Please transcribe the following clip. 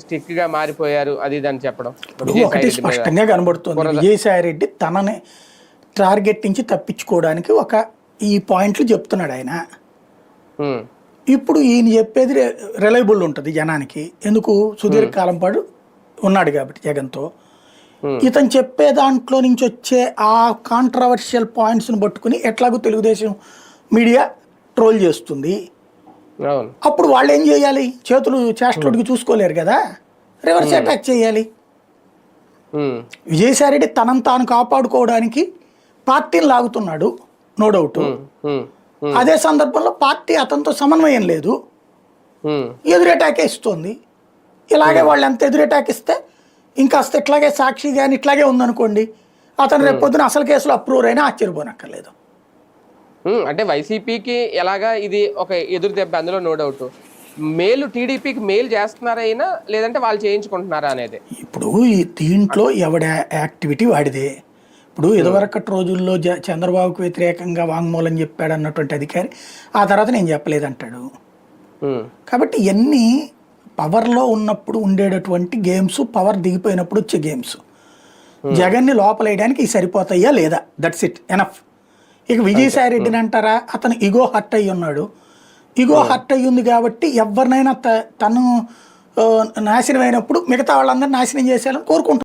Stick గా మారిపోయారు అది ఇది అని చెప్పడం. ఒకటి స్పష్టంగా కనబడుతుంది, విజయసాయి రెడ్డి తనని టార్గెట్ నుంచి తప్పించుకోవడానికి ఈ పాయింట్లు చెప్తున్నాడు ఆయన. ఇప్పుడు ఈయన చెప్పేది రిలయబుల్ ఉంటుంది జనానికి, ఎందుకు సుదీర్ఘకాలం పాటు ఉన్నాడు కాబట్టి జగన్తో. ఇతను చెప్పే దాంట్లో నుంచి వచ్చే ఆ కాంట్రవర్షియల్ పాయింట్స్ని పట్టుకుని ఎట్లాగో తెలుగుదేశం మీడియా ట్రోల్ చేస్తుంది. అప్పుడు వాళ్ళు ఏం చేయాలి, చేతులు చేష్టడికి చూసుకోలేరు కదా, రివర్స్ అటాక్ చేయాలి. విజయసాయి రెడ్డి తనను తాను కాపాడుకోవడానికి పార్టీని లాగుతున్నాడు, నో డౌట్. అదే సందర్భంలో పార్టీ అతనితో సమన్వయం లేదు, ఎదురు అటాక్ ఇస్తుంది. ఇలాగే వాళ్ళు ఎంత ఎదురు అటాక్ ఇస్తే ఇంకాస్త ఇట్లాగే సాక్షి కానీ ఇట్లాగే ఉందనుకోండి, అతను రేపు పొద్దున అసలు కేసులో అప్రూవర్ అయినా ఆశ్చర్యపోనక్కర్లేదు. అంటే వైసీపీకి ఎలాగా ఇది ఒక ఎదురు దెబ్బ, అందులో నో డౌట్. మేలు టీడీపీకి మేలు చేస్తున్నారా అయినా, లేదంటే వాళ్ళు చేయించుకుంటున్నారా అనేది. ఇప్పుడు ఈ దీంట్లో ఎవడ యాక్టివిటీ వాడిదే. ఇప్పుడు ఇదివరకటి రోజుల్లో చంద్రబాబుకు వ్యతిరేకంగా వాంగ్మూలం చెప్పాడు అన్నటువంటి అధికారి ఆ తర్వాత నేను చెప్పలేదంటాడు. కాబట్టి ఇవన్నీ పవర్లో ఉన్నప్పుడు ఉండేటటువంటి గేమ్స్, పవర్ దిగిపోయినప్పుడు వచ్చే గేమ్స్. జగన్ని లోపలేయడానికి ఇవి సరిపోతాయా లేదా, దట్స్ ఇట్, ఎనఫ్. ఇక విజయసాయి రెడ్డిని అంటారా, అతను ఇగో హర్ట్ అయ్యి ఉన్నాడు. ఇగో హర్ట్ అయ్యి ఉంది కాబట్టి ఎవరినైనా తను నాశనం అయినప్పుడు మిగతా వాళ్ళందరూ నాశనం చేసేయాలని కోరుకుంటున్నారు.